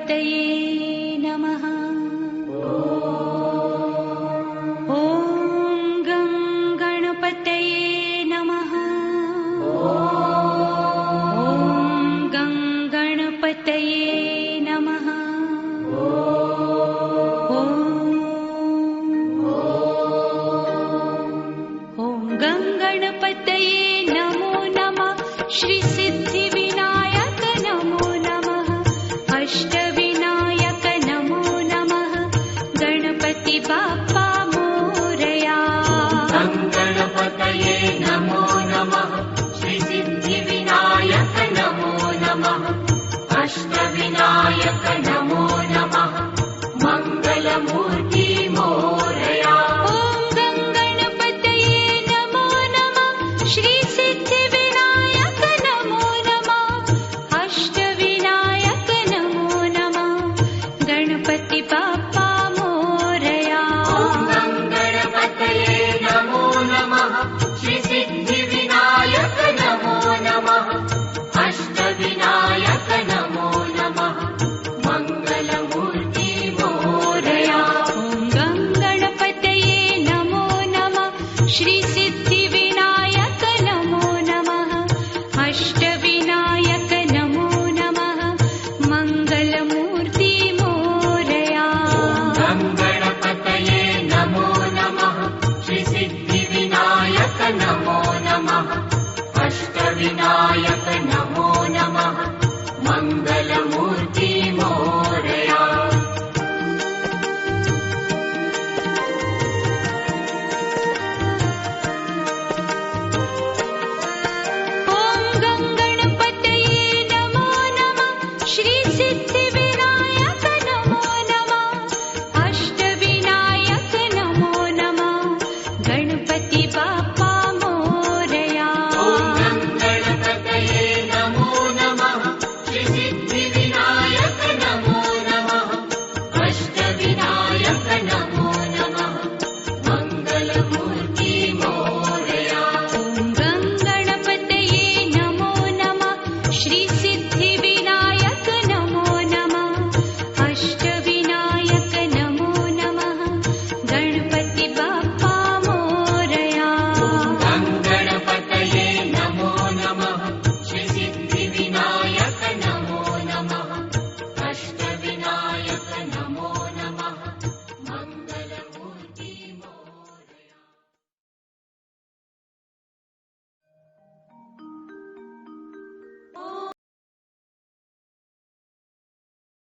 ಗಣಪತಯೇ ನಮಃ. ಓಂ ಗಂ ಗಣಪತಯೇ ನಮಃ. ಓಂ ಗಂ ಗಣಪತಯೇ ನಮಃ. ಓಂ ಗಂ ಗಣಪತಯೇ ನಮೋ ನಮಃ. ಶ್ರೀ ಸಿದ್ಧಿ ವಿನಾಯಕ ನಮೋ ನಮಃ. ಅಷ್ಟವಿನಾಯಕ ನಮೋ ನಮಃ. ಗಣಪತಿ ಬಾಪ್ಪಾ ಮೋರಯಾ. ಗಣಪತಯೇ ನಮೋ ನಮಃ. ಶ್ರೀ ಸಿದ್ಧಿ ವಿನಾಯಕ ನಮೋ ನಮಃ. ಅಷ್ಟವಿನಾಯಕ ನಮೋ ನಮಃ. ಮಂಗಲಮೂರ್ತಿ ಮೋರಯಾ. ಓಂ ಗಂ ಗಣಪತಯೇ ನಮೋ ನಮಃ. ಶ್ರೀ ಸಿದ್ಧಿ ವಿನಾಯಕ ನಮೋ ನಮಃ. ಅಷ್ಟವಿನಾಯಕ ನಮೋ ನಮಃ. ಗಣಪತಿ ಬಾಪ್ಪಾ ಮೋರಯಾ. ಗಣಪತಯೇ ನಮೋ ನಮಃ. ಶ್ರೀ ಸಿದ್ಧಿ ವಿನಾಯಕ ನಮೋ ನಮಃ. ಅಷ್ಟವಿನಾಯಕ ನಮೋ ನಮಃ. ಮಂಗಲಮೂರ್ತಿ ಮೋರಯಾ. ಓಂ ಗಂ ಗಣಪತಯೇ ನಮೋ ನಮಃ. ಶ್ರೀ ಸಿದ್ಧಿ ವಿನಾಯಕ ನಮೋ ನಮಃ. ಅಷ್ಟವಿನಾಯಕ ನಮೋ ನಮಃ. ಮಂಗಲಮೂರ್ತಿ ಮೋರಯಾ. ಗಣಪತಯೇ ನಮೋ ನಮಃ. ಶ್ರೀ ಸಿದ್ಧಿ ವಿನಾಯಕ ನಮೋ ನಮಃ. ಅಷ್ಟವಿನಾಯಕ ನಮೋ ನಮಃ.